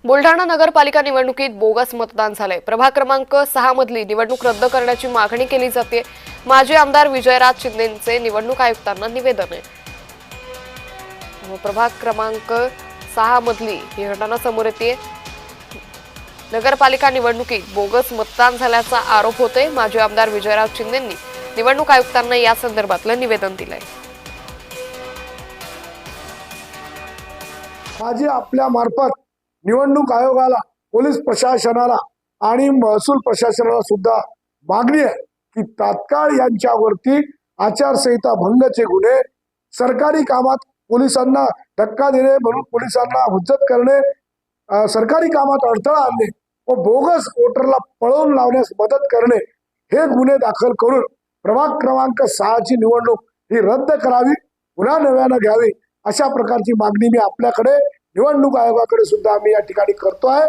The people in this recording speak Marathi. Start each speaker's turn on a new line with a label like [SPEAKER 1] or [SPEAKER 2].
[SPEAKER 1] बुलढाणा नगरपालिका निवडणुकीत बोगस मतदान झाले। प्रभाग क्रमांक 6 मधली निवडणूक रद्द करण्याची मागणी केली जाते। माजी आमदार विजयराज शिंदेंचे निवडणूक आयुक्तांना निवेदन आहे। प्रभाग क्रमांक 6 मधली ही घटना समोर येते। नगरपालिका निवडणुकीत बोगस मतदान झाल्याचा आरोप होते। माजी आमदार विजयराज शिंदेंनी निवडणूक आयुक्तांना या संदर्भातलं निवेदन दिलंय।
[SPEAKER 2] माझी आपल्या मार्फत निवडणूक आयोगाला, पोलीस प्रशासनाला आणि महसूल प्रशासनाला सुद्धा मागणी आहे की तात्काळ यांच्यावरती आचारसंहिता भंगाचे गुन्हे, सरकारी कामात पोलिसांना धक्का देणे म्हणून पोलिसांना हुज्जत करणे, सरकारी कामात अडथळा आणणे व बोगस वोटरला पळवून लावण्यास मदत करणे हे गुन्हे दाखल करून प्रभाग क्रमांक 6 ची निवडणूक ही रद्द करावी, पुन्हा नव्यानं घ्यावी, अशा प्रकारची मागणी मी आपल्याकडे निवडणूक आयोगाकडे सुद्धा आम्ही या ठिकाणी करतो आहे।